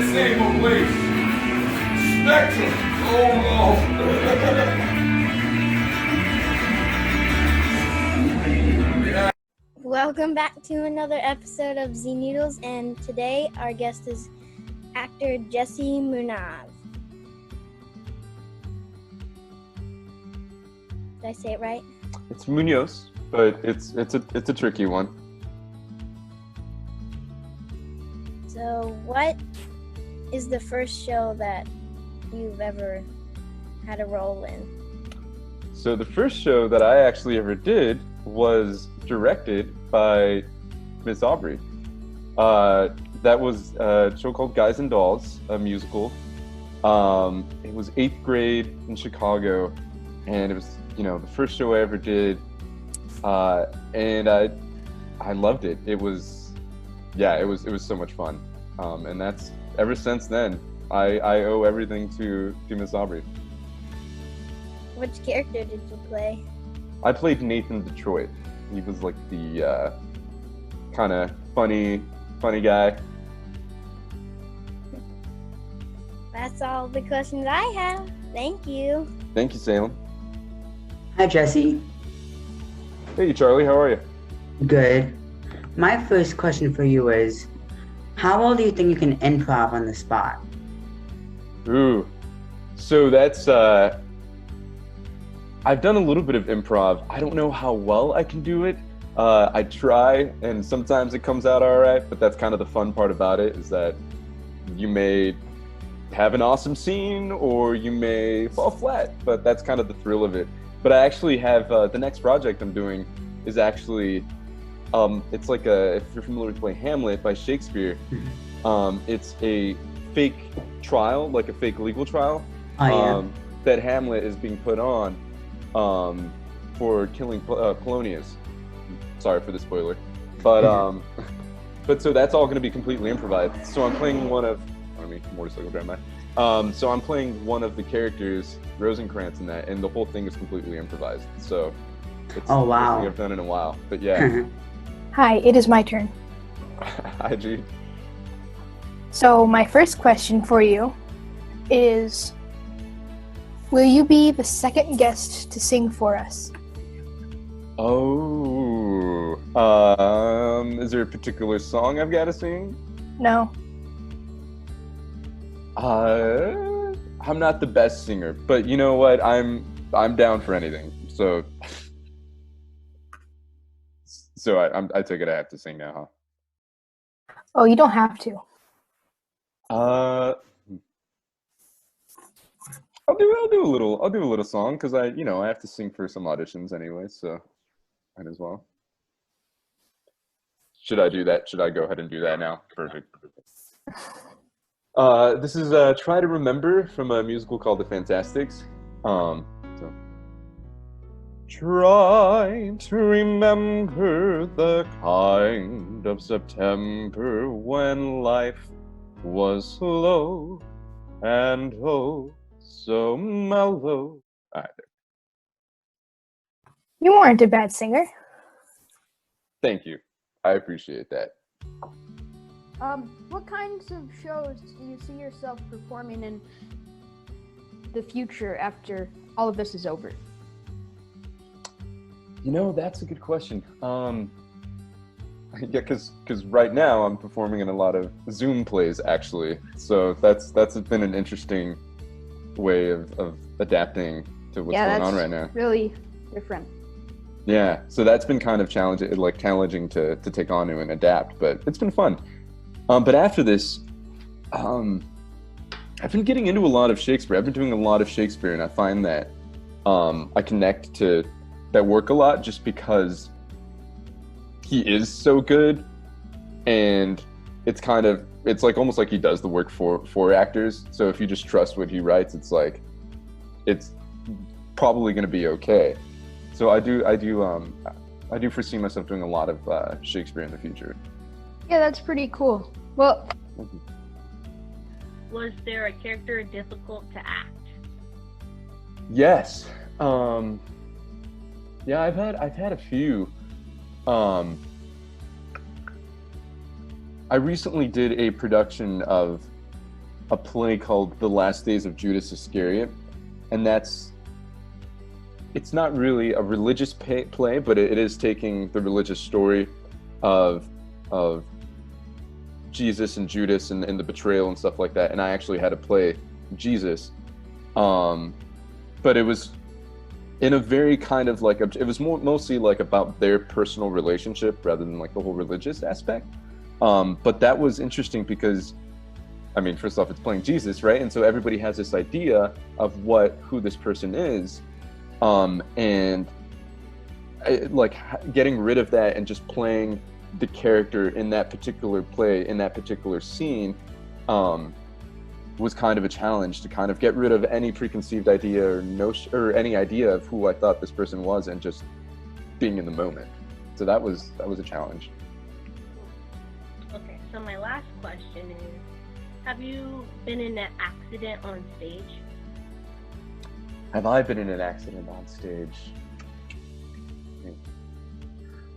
that same old place. Spectrum. Oh no. Welcome back to another episode of Z Noodles, and today our guest is actor Jesse Muñoz. Did I say it right? It's Muñoz, but it's a tricky one. So, what is the first show that you've ever had a role in? So the first show that I actually ever did was directed by Miss Aubrey. That was a show called Guys and Dolls, a musical. It was 8th grade in Chicago, and it was, the first show I ever did. And I loved it. It was so much fun. And that's, ever since then, I owe everything to Miss Aubrey. Which character did you play? I played Nathan Detroit. He was like the kind of funny guy. That's all the questions I have. Thank you. Thank you, Salem. Hi, Jesse. Hey, Charlie, how are you? Good. My first question for you is, how well do you think you can improv on the spot? Ooh, so that's, I've done a little bit of improv. I don't know how well I can do it. I try, and sometimes it comes out all right, but that's kind of the fun part about it, is that you may have an awesome scene, or you may fall flat, but that's kind of the thrill of it. But I actually have, the next project I'm doing is actually, it's like if you're familiar with the play Hamlet by Shakespeare, it's a fake trial, like a fake legal trial, that Hamlet is being put on for killing Polonius. Sorry for the spoiler, but so that's all going to be completely improvised. So I'm playing motorcycle drive by. So I'm playing one of the characters, Rosencrantz, in that, and the whole thing is completely improvised. So it's oh wow, the first thing I've done in a while. But yeah. Hi, it is my turn. Hi, G. So my first question for you is, will you be the second guest to sing for us? Oh, is there a particular song I've got to sing? No. I'm not the best singer, but you know what? I'm down for anything. So I take it I have to sing now, huh? Oh, you don't have to. I'll do a little song, because I have to sing for some auditions anyway, so might as well. Should I do that? Should I go ahead and do that now? Perfect. This is Try to Remember from a musical called The Fantastics. So try to remember the kind of September when life was slow and oh so mellow. All right. You weren't a bad singer. Thank you. I appreciate that. What kinds of shows do you see yourself performing in the future after all of this is over? That's a good question. Yeah, because right now I'm performing in a lot of Zoom plays, actually. So that's been an interesting way of adapting to what's going on right now. Really different. Yeah, so that's been kind of challenging to take on and adapt, but it's been fun. But after this, I've been getting into a lot of Shakespeare. I've been doing a lot of Shakespeare, and I find that I connect to that work a lot just because he is so good, and it's like almost like he does the work for actors. So if you just trust what he writes, it's probably going to be okay. So I do foresee myself doing a lot of Shakespeare in the future. Yeah, that's pretty cool. Well, was there a character difficult to act? Yes. Yeah, I've had a few. I recently did a production of a play called The Last Days of Judas Iscariot, and it's not really a religious play, but it is taking the religious story of Jesus and Judas and the betrayal and stuff like that. And I actually had to play Jesus, but it was in a very kind of like, it was mostly like about their personal relationship rather than like the whole religious aspect. But that was interesting because, I mean, first off, it's playing Jesus, right? And so everybody has this idea of who this person is. And like getting rid of that and just playing the character in that particular play, in that particular scene, was kind of a challenge to kind of get rid of any preconceived idea or notion or any idea of who I thought this person was and just being in the moment. So that was a challenge. Okay, so my last question is, have you been in an accident on stage? Have I been in an accident on stage?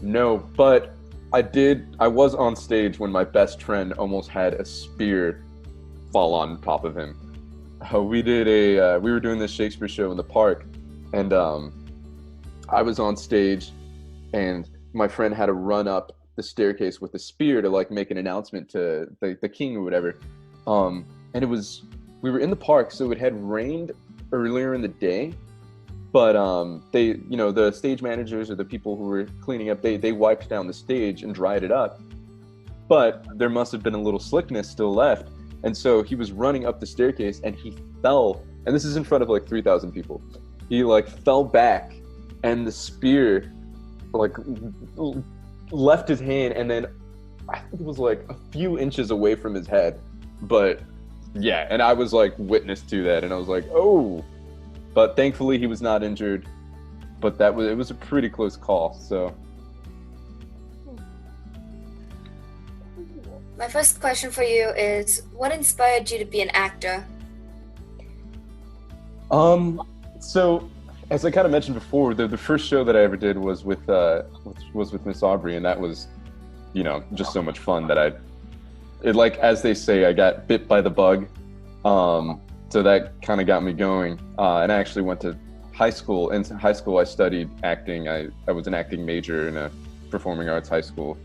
No, but I was on stage when my best friend almost had a spear fall on top of him. We were doing this Shakespeare show in the park, and I was on stage, and my friend had to run up the staircase with a spear to like make an announcement to the king or whatever. And we were in the park, so it had rained earlier in the day, but they, the stage managers or the people who were cleaning up, they wiped down the stage and dried it up, but there must have been a little slickness still left. And so he was running up the staircase and he fell, and this is in front of like 3,000 people. He like fell back and the spear like left his hand, and then I think it was like a few inches away from his head. But yeah, and I was like witness to that, and I was like, oh, but thankfully he was not injured, but it was a pretty close call. So my first question for you is, what inspired you to be an actor? So as I kind of mentioned before, the first show that I ever did was with Miss Aubrey, and that was, just so much fun that like, as they say, I got bit by the bug. So that kind of got me going. And I actually went to high school. In high school, I studied acting. I was an acting major in a performing arts high school.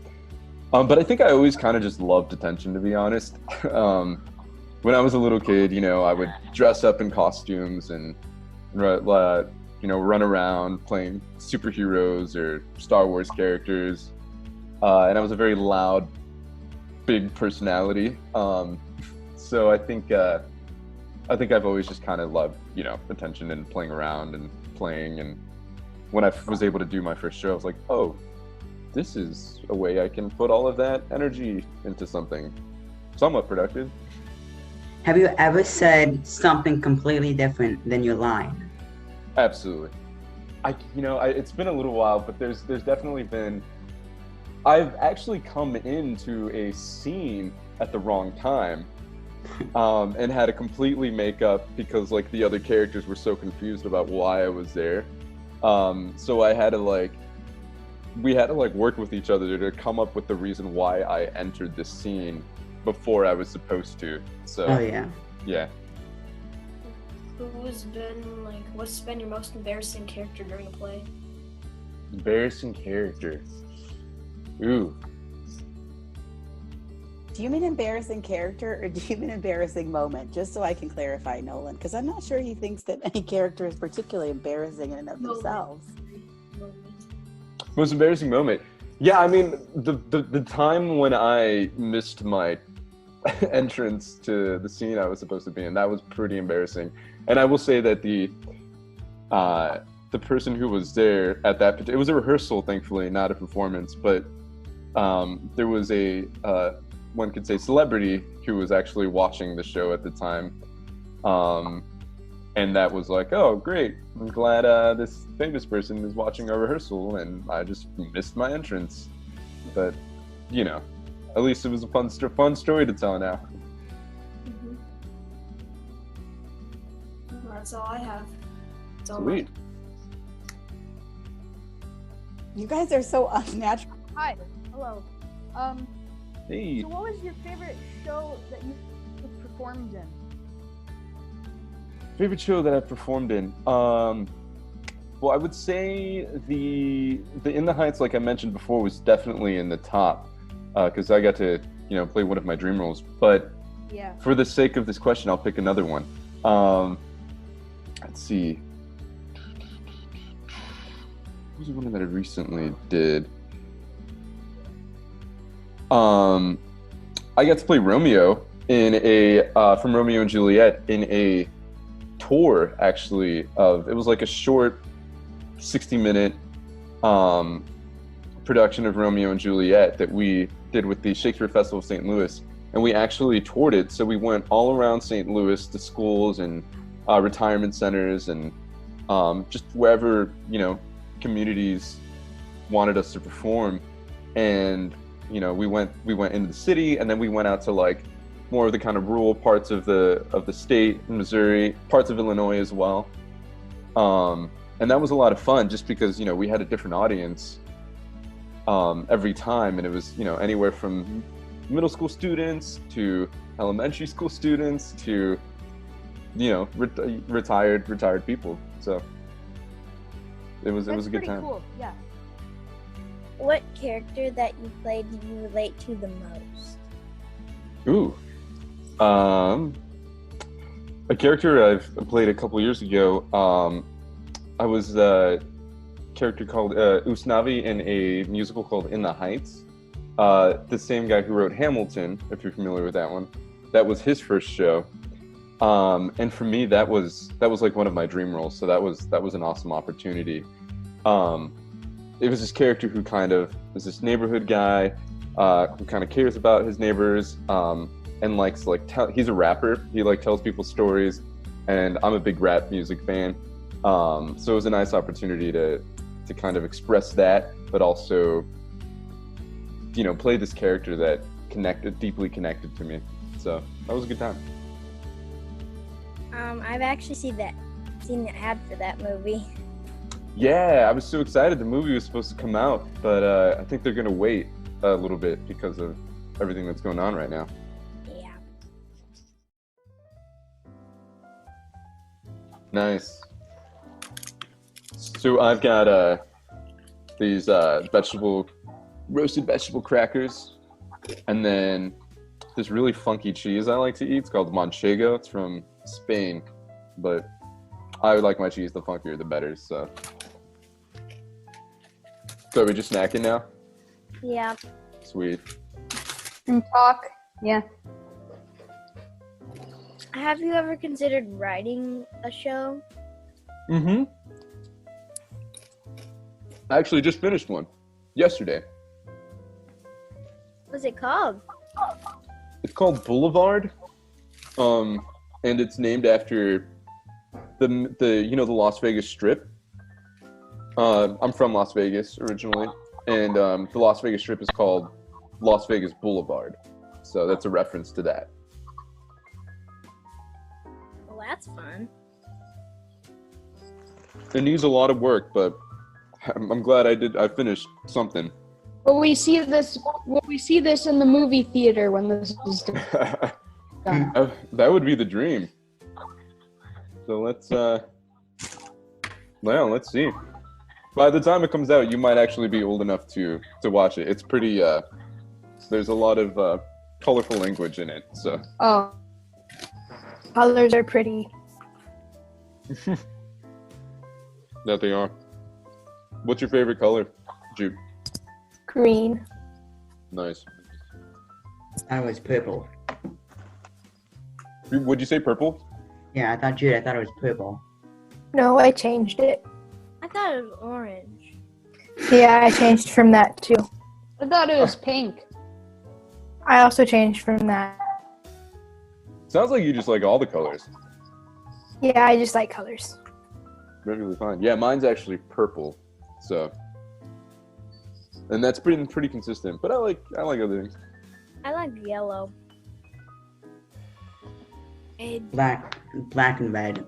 But I think I always kind of just loved attention, to be honest. When I was a little kid, I would dress up in costumes and, run around playing superheroes or Star Wars characters. And I was a very loud, big personality. So I think I've always just kind of loved, attention and playing around and playing. And when I was able to do my first show, I was like, oh, this is a way I can put all of that energy into something somewhat productive. Have you ever said something completely different than your line? Absolutely. It's been a little while, but there's definitely been. I've actually come into a scene at the wrong time, and had to completely make up because like the other characters were so confused about why I was there. So I had to we had to work with each other to come up with the reason why I entered this scene before I was supposed to. So. Oh yeah. Yeah. What's been your most embarrassing character during a play? Embarrassing character. Ooh. Do you mean embarrassing character or do you mean embarrassing moment? Just so I can clarify, Nolan, because I'm not sure he thinks that any character is particularly embarrassing in and of themselves. Most embarrassing moment. Yeah, I mean, the time when I missed my entrance to the scene I was supposed to be in, that was pretty embarrassing. And I will say that the person who was there at that, it was a rehearsal, thankfully, not a performance, but there was a, one could say, celebrity who was actually watching the show at the time. And that was like, oh, great. I'm glad this famous person is watching our rehearsal, and I just missed my entrance. But, at least it was a fun story to tell now. That's all I have. Sweet. You guys are so unnatural. Hi. Hello. Hey. So what was your favorite show that you performed in? Favorite show that I've performed in? Well, I would say the In the Heights, like I mentioned before, was definitely in the top because I got to play one of my dream roles. But Yeah. for the sake of this question, I'll pick another one. Let's see. What was the one that I recently did? I got to play Romeo in from Romeo and Juliet in a tour, actually. It was like a short 60-minute production of Romeo and Juliet that we did with the Shakespeare Festival of St. Louis, and we actually toured it. So we went all around St. Louis to schools and retirement centers and just wherever communities wanted us to perform. And we went into the city, and then we went out to like more of the kind of rural parts of the state, Missouri, parts of Illinois as well. And that was a lot of fun, just because we had a different audience every time, and it was anywhere from middle school students to elementary school students to retired people. So it was a good pretty time. Cool. Yeah. What character that you played did you relate to the most? Ooh. A character I've played a couple years ago, I was a character called Usnavi in a musical called In the Heights. The same guy who wrote Hamilton, if you're familiar with that one. That was his first show. And for me, that was like one of my dream roles. So that was an awesome opportunity. It was this character who kind of is this neighborhood guy who kind of cares about his neighbors and likes to he's a rapper. He tells people stories, and I'm a big rap music fan. So it was a nice opportunity to kind of express that, but also play this character that deeply connected to me. So that was a good time. I've actually seen the ad for that movie. Yeah, I was so excited. The movie was supposed to come out, but I think they're gonna wait a little bit because of everything that's going on right now. Yeah. Nice. So I've got these roasted vegetable crackers, and then this really funky cheese I like to eat. It's called manchego. It's from Spain, but I would like my cheese the funkier the better. So are we just snacking now? Yeah. Sweet. And talk. Yeah. Have you ever considered writing a show? Mm-hmm. I actually just finished one yesterday. What's it called? It's called Boulevard, and it's named after the Las Vegas Strip. I'm from Las Vegas originally, and the Las Vegas Strip is called Las Vegas Boulevard, so that's a reference to that. Well, that's fun. It needs a lot of work, but I'm glad I finished something. Will we see this in the movie theater when this is done? That would be the dream. So let's see. By the time it comes out, you might actually be old enough to watch it. It's pretty there's a lot of colorful language in it. So Oh, colors are pretty. that they are. What's your favorite color, Jude? Green. Nice. I was purple. Would you say purple? Yeah, I thought it was purple. No, I changed it. I thought it was orange. Yeah, I changed from that too. I thought it was pink. I also changed from that. Sounds like you just like all the colors. Yeah, I just like colors. Perfectly fine. Yeah, mine's actually purple. So, and that's pretty consistent. But I like other things. I like yellow. And Black and red.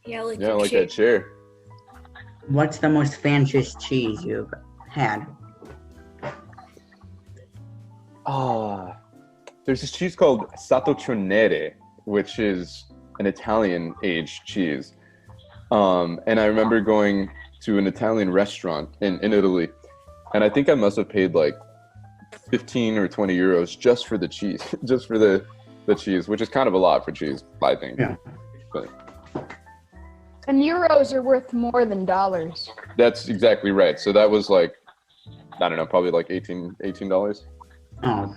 Yeah, like Yeah, I like that chair. What's the most fanciest cheese you've had? there's this cheese called Satotronere, which is an Italian aged cheese. And I remember going to an Italian restaurant in Italy, and I think I must have paid like 15 or 20 euros just for the cheese, just for the cheese, which is kind of a lot for cheese, I think. Yeah. But And euros are worth more than dollars. that's exactly right. So that was like, I don't know, probably like $18. Oh.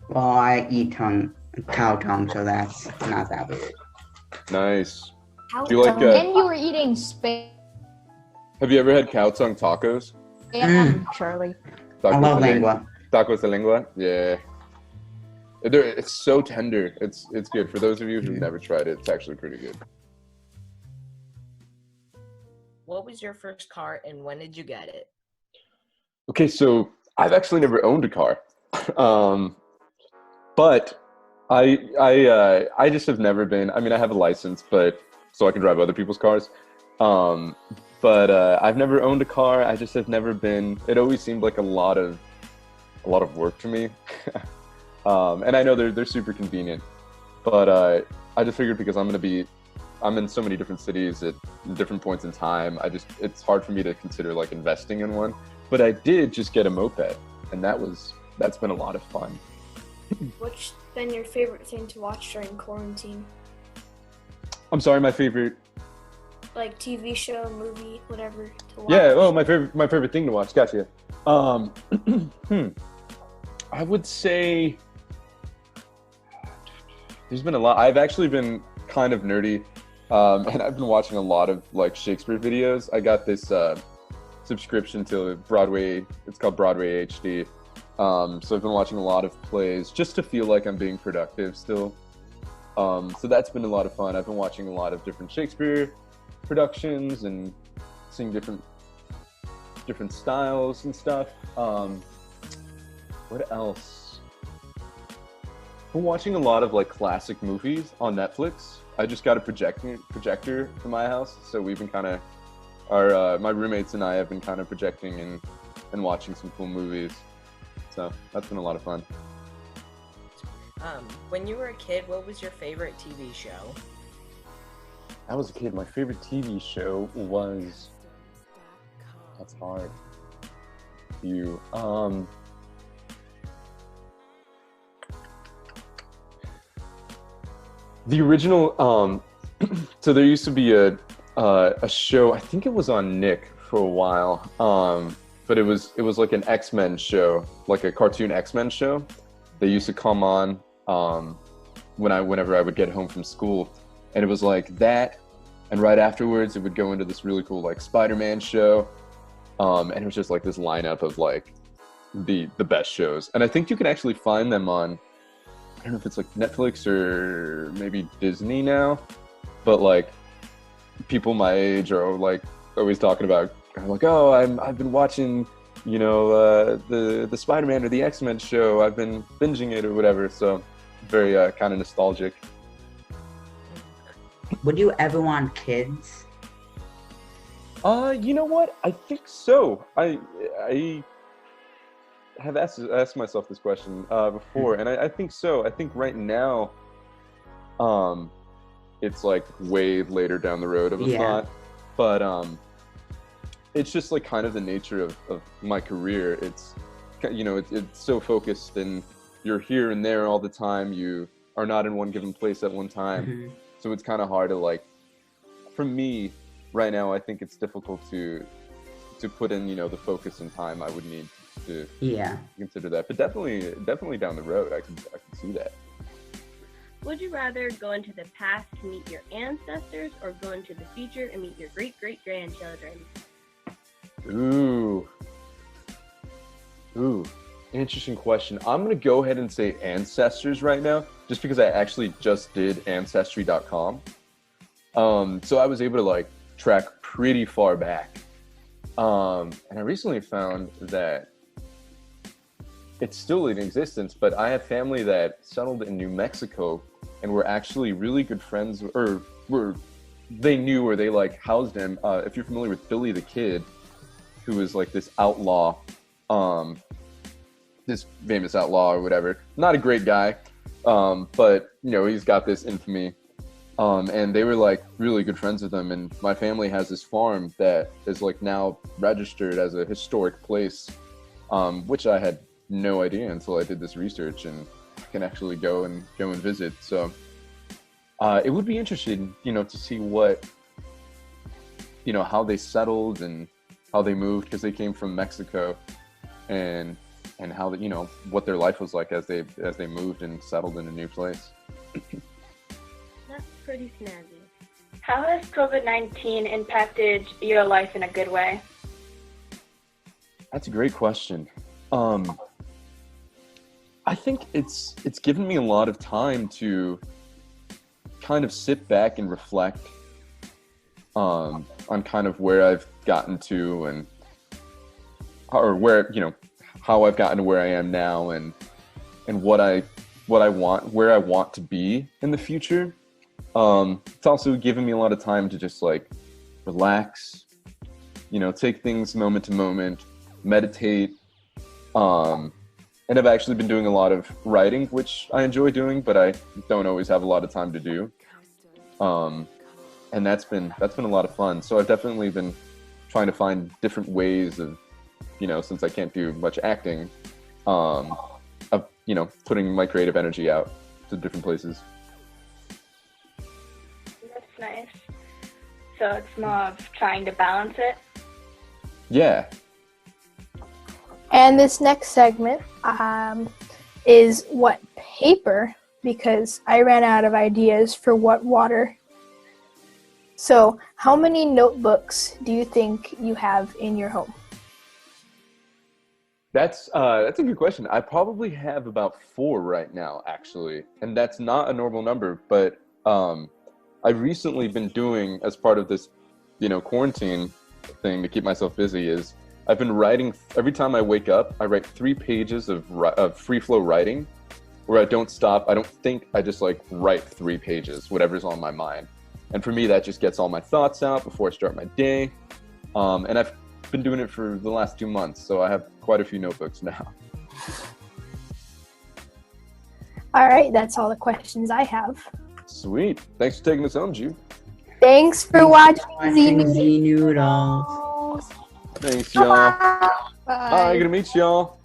Well, I eat cow tongue, so that's not that weird. Nice. How Do you like? And you were eating spam, Have you ever had cow tongue tacos? Charlie. I love de lingua. Tacos de lengua. Yeah. It's so tender. It's good. For those of you who've never tried it, it's actually pretty good. What was your first car and when did you get it? Okay, so I've actually never owned a car, but I just have never been. I mean, I have a license, but so I can drive other people's cars. But I've never owned a car. I just have never been. It always seemed like a lot of work to me. And I know they're super convenient, but I just figured because I'm in so many different cities at different points in time. It's hard for me to consider like investing in one. But I did just get a moped, and that's been a lot of fun. What's been your favorite thing to watch during quarantine? I'm sorry, my favorite. Like TV show, movie, whatever to watch? Yeah, oh, my favorite thing to watch. Gotcha. I would say there's been a lot. I've actually been kind of nerdy, and I've been watching a lot of like Shakespeare videos. I got this subscription to Broadway. It's called Broadway HD. So I've been watching a lot of plays just to feel like I'm being productive still. So that's been a lot of fun. I've been watching a lot of different Shakespeare productions and seeing different styles and stuff. What else? I've been watching a lot of like classic movies on Netflix. I just got a projector for my house, so we've been kind of my roommates and I have been kind of projecting and watching some cool movies. So that's been a lot of fun. When you were a kid, what was your favorite TV show? I was a kid. My favorite TV show was. That's hard. The original. So there used to be a show. I think it was on Nick for a while. But it was like an X-Men show, like a cartoon X-Men show. They used to come on whenever I would get home from school, and it was like that. And right afterwards, it would go into this really cool like Spider-Man show, and it was just like this lineup of like the best shows. And I think you can actually find them on, I don't know if it's like Netflix or maybe Disney now, but like people my age are like always talking about. I'm like, oh, I've been watching, the Spider-Man or the X-Men show. I've been binging it or whatever. So very kind of nostalgic. Would you ever want kids? You know what? I think so. I have asked myself this question before, and I think so. I think right now, it's like way later down the road of a thought, but it's just like kind of the nature of my career. It's it's so focused, and you're here and there all the time. You are not in one given place at one time. Mm-hmm. So it's kind of hard to like, for me right now, I think it's difficult to put in, the focus and time I would need to consider that. But definitely down the road, I can see that. Would you rather go into the past to meet your ancestors or go into the future and meet your great-great-grandchildren? Ooh, interesting question. I'm going to go ahead and say ancestors right now, just because I actually just did ancestry.com. So I was able to like track pretty far back. And I recently found that it's still in existence, but I have family that settled in New Mexico and were actually really good friends, or they knew, or they like housed him. If you're familiar with Billy the Kid, who was like this outlaw this famous outlaw or whatever. Not a great guy, but he's got this infamy. And they were like really good friends with him. And my family has this farm that is like now registered as a historic place, which I had no idea until I did this research and can actually go and visit. So it would be interesting, to see what, how they settled and how they moved, because they came from Mexico, and how what their life was like as they moved and settled in a new place. That's pretty snazzy. How has COVID-19 impacted your life in a good way? That's a great question. I think it's given me a lot of time to kind of sit back and reflect on kind of where I've gotten to, and where how I've gotten to where I am now, and what I want, where I want to be in the future. It's also given me a lot of time to just like relax, take things moment to moment, meditate. And I've actually been doing a lot of writing, which I enjoy doing, but I don't always have a lot of time to do. And that's been a lot of fun. So I've definitely been trying to find different ways of, since I can't do much acting, of putting my creative energy out to different places. That's nice. So it's more of trying to balance it? Yeah. And this next segment is what paper, because I ran out of ideas for what water. So how many notebooks do you think you have in your home? That's a good question. I probably have about 4 right now, actually. And that's not a normal number, but I've recently been doing, as part of this, quarantine thing to keep myself busy, is I've been writing. Every time I wake up, I write 3 pages of free flow writing, where I don't stop. I don't think. I just like write 3 pages, whatever's on my mind. And for me, that just gets all my thoughts out before I start my day. And I've been doing it for the last 2 months, so I have quite a few notebooks now. All right, that's all the questions I have. Sweet. Thanks for taking us home, Jude. Thanks for watching Z Noodles. Thanks, y'all. Bye. Bye. Gonna meet y'all.